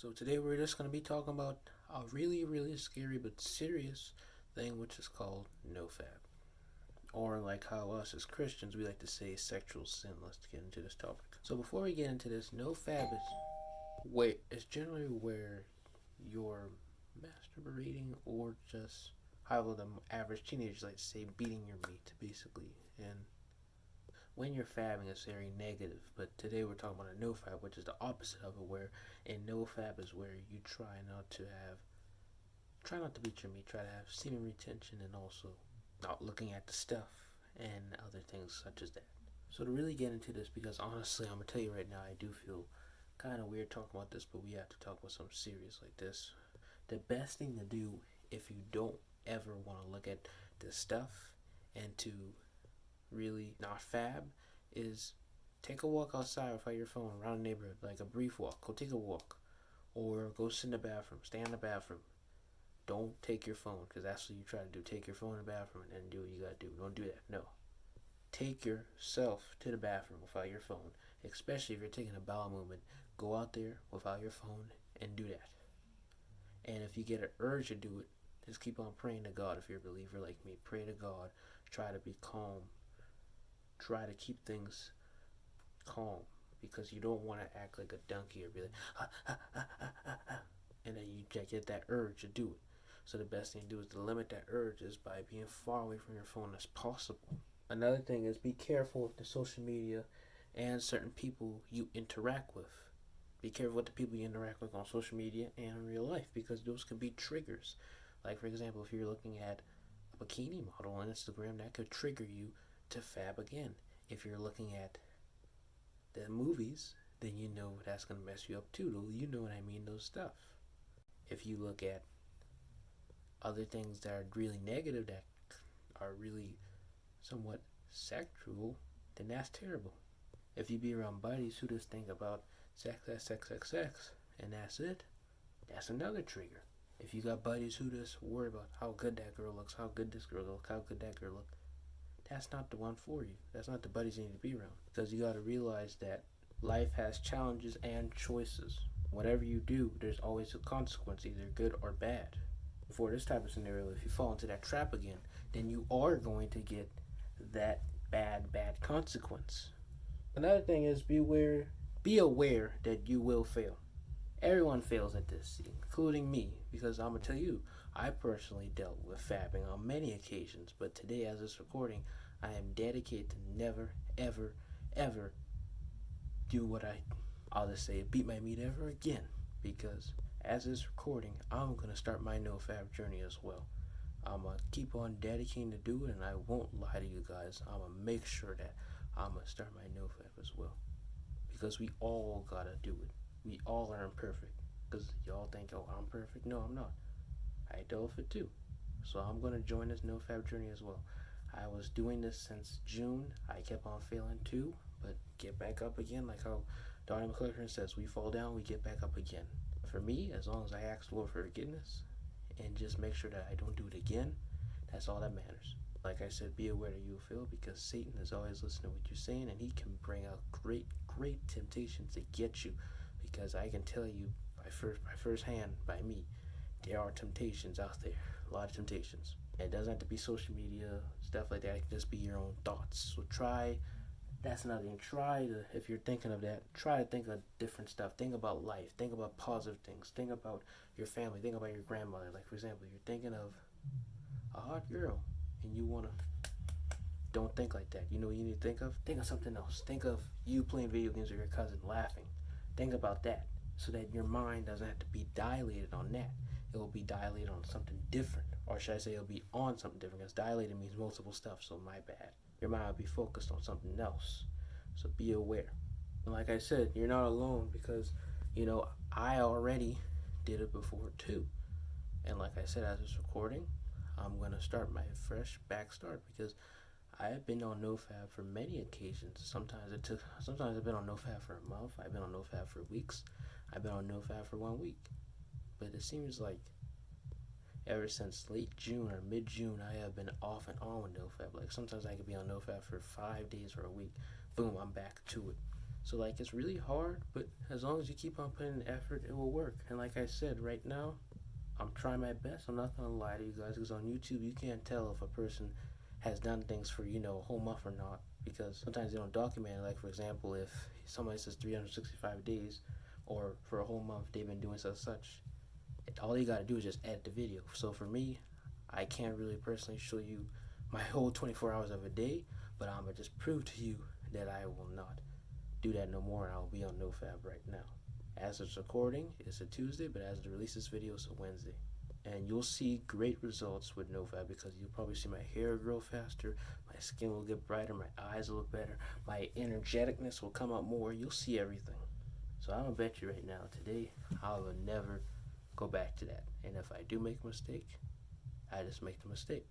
So today we're just going to be talking about a really scary but serious thing which is called nofap. Or like how us as Christians we like to say sexual sin. Let's get into this topic. So before we get into this, nofap is generally where you're masturbating or just how the average teenagers like to say beating your meat basically. And when you're fabbing, it's very negative. But today we're talking about a nofap, which is the opposite of it. Where in nofap is where you try not to beat your meat, try to have semen retention, and also not looking at the stuff and other things such as that. So to really get into this, because honestly, I'm gonna tell you right now, I do feel kind of weird talking about this, but we have to talk about something serious like this. The best thing to do if you don't ever want to look at this stuff and to really not fab is take a walk outside without your phone around the neighborhood, like a brief walk. Go take a walk, or go sit in the bathroom. Stay in the bathroom. Don't take your phone, because that's what you try to do. Take your phone in the bathroom and then do what you gotta do. Don't do that. No. Take yourself to the bathroom without your phone, especially if you're taking a bowel movement. Go out there without your phone and do that. And if you get an urge to do it, just keep on praying to God. If you're a believer like me, pray to God. Try to be calm. Try to keep things calm, because you don't want to act like a donkey or be like, and then you get that urge to do it. So the best thing to do is to limit that urge is by being far away from your phone as possible. Another thing is be careful with the social media and certain people you interact with. Be careful with the people you interact with on social media and in real life, because those can be triggers. Like, for example, if you're looking at a bikini model on Instagram, that could trigger you to fab again. If you're looking at the movies, then you know that's going to mess you up too. You know what I mean, those stuff. If you look at other things that are really negative, that are really somewhat sexual, then that's terrible. If you be around buddies who just think about sex, and that's it, that's another trigger. If you got buddies who just worry about how good that girl looks, how good this girl looks, how good that girl looks, that's not the one for you. That's not the buddies you need to be around. Because you got to realize that life has challenges and choices. Whatever you do, there's always a consequence, either good or bad. For this type of scenario, if you fall into that trap again, then you are going to get that bad consequence. Another thing is be aware that you will fail. Everyone fails at this, including me, because I'm gonna tell you, I personally dealt with fabbing on many occasions, but today, as this recording, I am dedicated to never, ever do what I'll just say, beat my meat ever again, because as this recording, I'm gonna start my no fab journey as well. I'm gonna keep on dedicating to do it, and I won't lie to you guys. I'm gonna make sure that I'm gonna start my no fab as well, because we all gotta do it. We all are imperfect. Because y'all think, oh, I'm perfect. No, I'm not. I dealt with it too. So I'm going to join this NoFap journey as well. I was doing this since June. I kept on failing too, but get back up again. Like how Donnie McClurkin says, we fall down, we get back up again. For me, as long as I ask the Lord for forgiveness and just make sure that I don't do it again, that's all that matters. Like I said, be aware that you will fail, because Satan is always listening to what you're saying, and he can bring out great temptations to get you. Because I can tell you by first hand, by me, there are temptations out there. A lot of temptations. And it doesn't have to be social media, stuff like that. It can just be your own thoughts. So that's another thing. If you're thinking of that, try to think of different stuff. Think about life. Think about positive things. Think about your family. Think about your grandmother. Like, for example, you're thinking of a hot girl and you want to, don't think like that. You know what you need to think of? Think of something else. Think of you playing video games with your cousin laughing. Think about that, so that your mind doesn't have to be dilated on that. It will be dilated on something different. Or should I say it'll be on something different, because dilated means multiple stuff, so my bad. Your mind will be focused on something else. So be aware. And like I said, you're not alone, because, I already did it before too. And like I said, as this recording, I'm going to start my fresh back start, because I have been on NoFap for many occasions. Sometimes I've been on NoFap for a month. I've been on NoFap for weeks. I've been on NoFap for 1 week. But it seems like ever since late June or mid-June, I have been off and on with NoFap. Like, sometimes I could be on NoFap for 5 days or a week. Boom, I'm back to it. So like it's really hard, but as long as you keep on putting in effort, it will work. And like I said, right now, I'm trying my best. I'm not gonna lie to you guys, because on YouTube you can't tell if a person has done things for a whole month or not, because sometimes they don't document it. Like for example, if somebody says 365 days, or for a whole month they've been doing such, all you gotta do is just edit the video. So for me, I can't really personally show you my whole 24 hours of a day, but I'm gonna just prove to you that I will not do that no more, and I'll be on NoFap right now. As it's recording, it's a Tuesday, but as I release this video, it's a Wednesday. And you'll see great results with NoFap, because you'll probably see my hair grow faster, my skin will get brighter, my eyes will look better, my energeticness will come out more. You'll see everything. So I'm gonna bet you right now, today, I will never go back to that. And if I do make a mistake, I just make the mistake.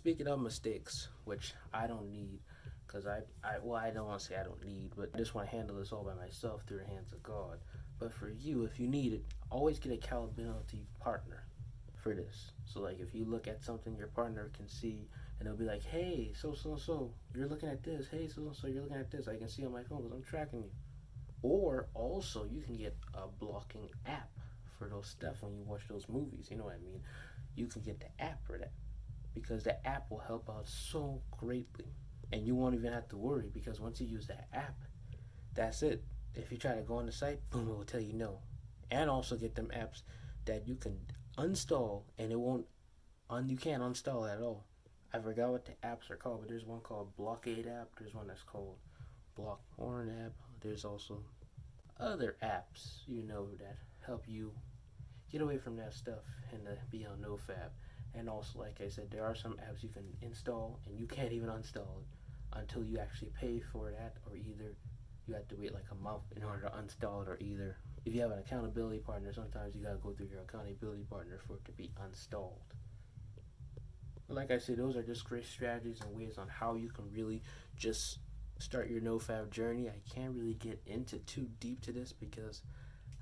Speaking of mistakes, which I don't need, because I don't want to say I don't need, but I just want to handle this all by myself through the hands of God. But for you, if you need it, always get an accountability partner for this. So like if you look at something your partner can see, and they'll be like, hey, so you're looking at this, hey, so you're looking at this, I can see on my phone because I'm tracking you. Or also you can get a blocking app for those stuff when you watch those movies, you know what I mean? You can get the app for that, because the app will help out so greatly. And you won't even have to worry, because once you use that app, that's it. If you try to go on the site, boom, it will tell you no. And also get them apps that you can uninstall, and you can't uninstall it at all. I forgot what the apps are called, but there's one called Blockade app. There's one that's called Blockhorn app. There's also other apps, that help you get away from that stuff and be on NoFap. And also, like I said, there are some apps you can install and you can't even uninstall it until you actually pay for that, or either you have to wait like a month in order to uninstall it, or either if you have an accountability partner, sometimes you gotta go through your accountability partner for it to be installed. But like I said, those are just great strategies and ways on how you can really just start your NoFap journey. I can't really get into too deep to this, because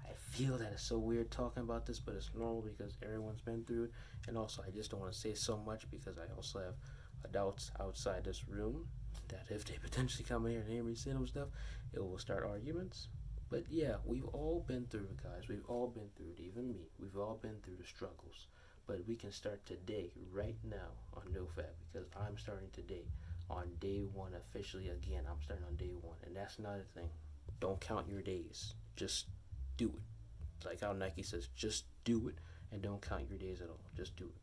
I feel that it's so weird talking about this, but it's normal because everyone's been through it. And also, I just don't want to say so much, because I also have adults outside this room that if they potentially come in here and hear me say them stuff, it will start arguments. But yeah, we've all been through it, guys. We've all been through it, even me. We've all been through the struggles. But we can start today, right now, on NoFap, because I'm starting today on day one officially again. I'm starting on day one. And that's another thing. Don't count your days. Just do it. Like how Nike says, just do it, and don't count your days at all. Just do it.